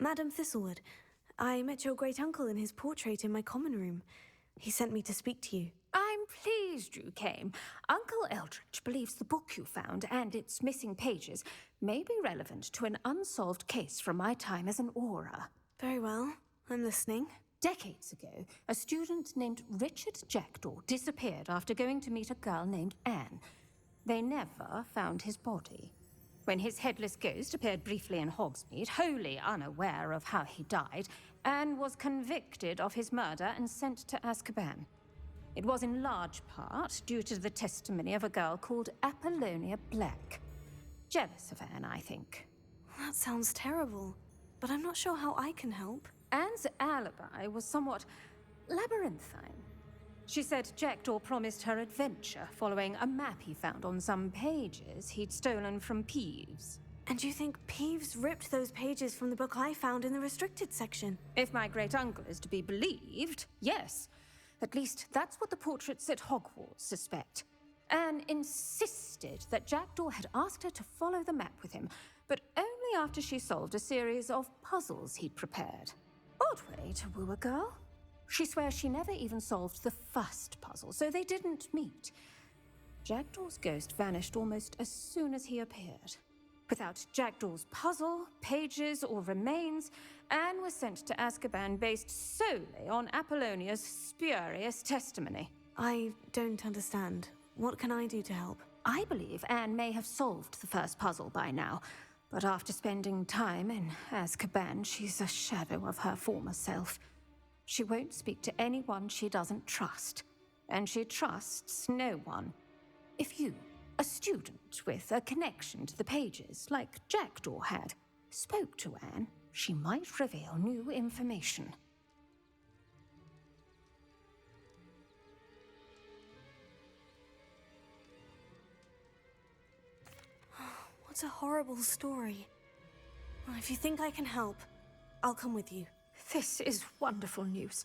Madam Thistlewood, I met your great-uncle in his portrait in my common room. He sent me to speak to you. I'm pleased you came. Uncle Eldridge believes the book you found and its missing pages may be relevant to an unsolved case from my time as an aura. Very well. I'm listening. Decades ago, a student named Richard Jackdaw disappeared after going to meet a girl named Anne. They never found his body. When his headless ghost appeared briefly in Hogsmeade, wholly unaware of how he died, Anne was convicted of his murder and sent to Azkaban. It was in large part due to the testimony of a girl called Apollonia Black. Jealous of Anne, I think. That sounds terrible, but I'm not sure how I can help. Anne's alibi was somewhat labyrinthine. She said Jackdaw promised her adventure following a map he found on some pages he'd stolen from Peeves. And you think Peeves ripped those pages from the book I found in the restricted section? If my great-uncle is to be believed, yes. At least that's what the portraits at Hogwarts suspect. Anne insisted that Jackdaw had asked her to follow the map with him, but only after she solved a series of puzzles he'd prepared. Odd way to woo a girl. She swears she never even solved the first puzzle, so they didn't meet. Jackdaw's ghost vanished almost as soon as he appeared. Without Jackdaw's puzzle, pages, or remains, Anne was sent to Azkaban based solely on Apollonia's spurious testimony. I don't understand. What can I do to help? I believe Anne may have solved the first puzzle by now, but after spending time in Azkaban, she's a shadow of her former self. She won't speak to anyone she doesn't trust, and she trusts no one. If you, a student with a connection to the pages, like Jackdaw had, spoke to Anne, she might reveal new information. What a horrible story. Well, if you think I can help, I'll come with you. This is wonderful news.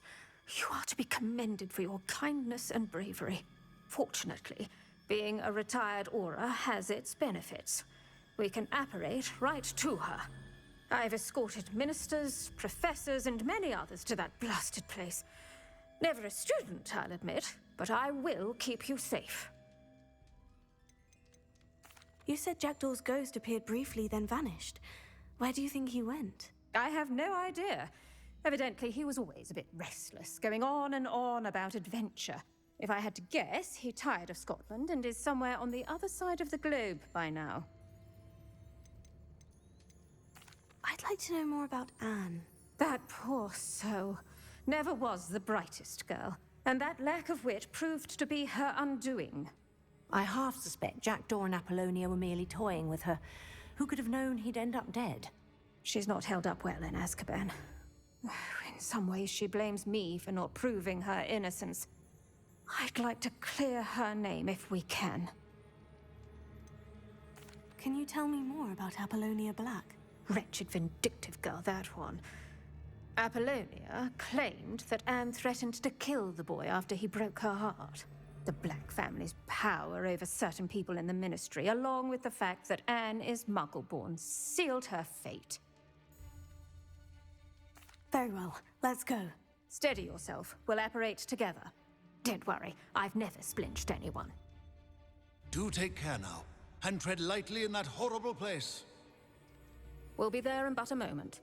You are to be commended for your kindness and bravery. Fortunately, being a retired aura has its benefits. We can apparate right to her. I've escorted ministers, professors, and many others to that blasted place. Never a student, I'll admit, but I will keep you safe. You said Jackdaw's ghost appeared briefly, then vanished. Where do you think he went? I have no idea. Evidently, he was always a bit restless, going on and on about adventure. If I had to guess, he tired of Scotland and is somewhere on the other side of the globe by now. I'd like to know more about Anne. That poor soul. Never was the brightest girl, and that lack of wit proved to be her undoing. I half suspect Jackdaw and Apollonia were merely toying with her. Who could have known he'd end up dead? She's not held up well in Azkaban. In some ways, she blames me for not proving her innocence. I'd like to clear her name if we can. Can you tell me more about Apollonia Black? Wretched, vindictive girl, that one. Apollonia claimed that Anne threatened to kill the boy after he broke her heart. The Black family's power over certain people in the Ministry, along with the fact that Anne is Muggle-born, sealed her fate. Very well, let's go. Steady yourself. We'll apparate together. Don't worry, I've never splinched anyone. Do take care now, and tread lightly in that horrible place. We'll be there in but a moment.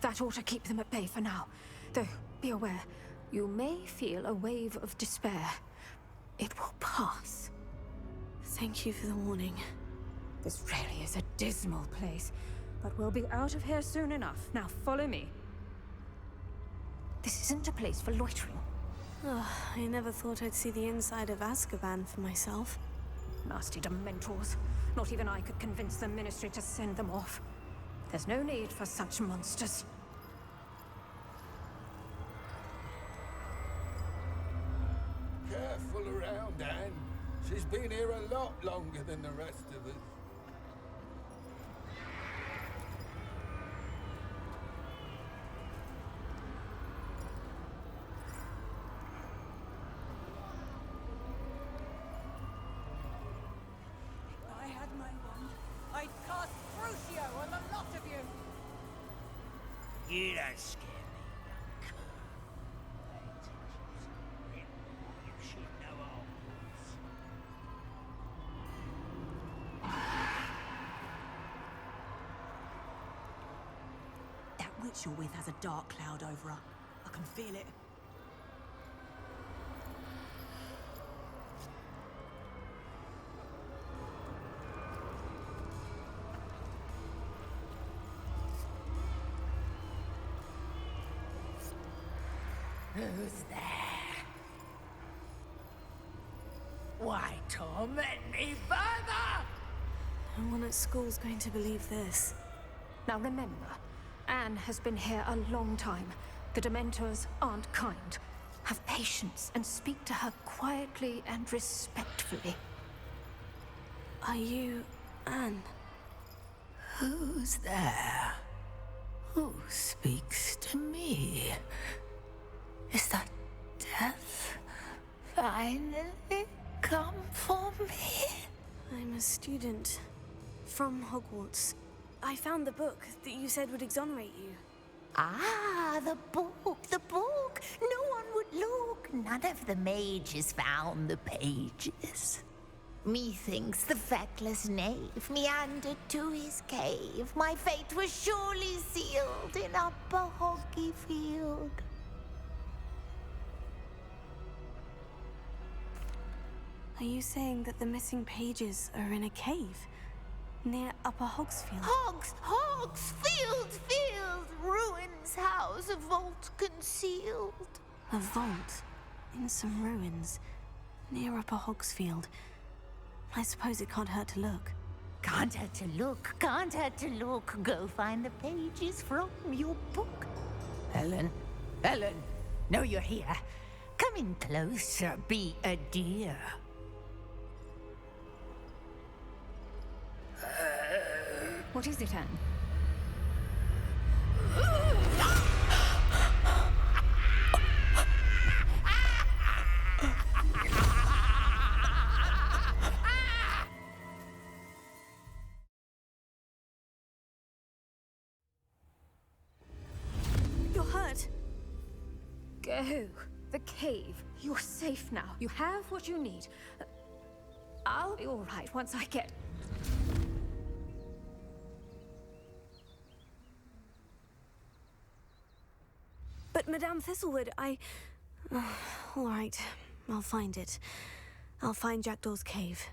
That ought to keep them at bay for now. Though, be aware, you may feel a wave of despair. It will pass. Thank you for the warning. This really is a dismal place, but we'll be out of here soon enough. Now follow me. This isn't a place for loitering. Ugh, I never thought I'd see the inside of Azkaban for myself. Nasty Dementors. Not even I could convince the Ministry to send them off. There's no need for such monsters. Careful around, Anne. She's been here a lot longer than the rest of us. If I had my wand, I'd cast Crucio on the lot of you! You don't scare me, young cur. You should know Hogwarts. That witch you're with has a dark cloud over her. I can feel it. Who's there? Why torment me further? No one at school's going to believe this. Now remember, Anne has been here a long time. The Dementors aren't kind. Have patience and speak to her quietly and respectfully. Are you Anne? Who's there? Who speaks to me? Is that death finally come for me? I'm a student from Hogwarts. I found the book that you said would exonerate you. Ah, the book, the book. No one would look. None of the mages found the pages. Methinks the feckless knave meandered to his cave. My fate was surely sealed in Upper Hoggyfield. Are you saying that the missing pages are in a cave near Upper Hogsfield? Hogsfield, ruins house, a vault concealed. A vault in some ruins near Upper Hogsfield. I suppose it can't hurt to look. Can't hurt to look, can't hurt to look. Go find the pages from your book. Helen, know you're here. Come in closer, be a dear. What is it, Anne? You're hurt. Go. The cave. You're safe now. You have what you need. I'll be all right once I get... But Madame Thistlewood, all right, I'll find it. I'll find Jackdaw's cave.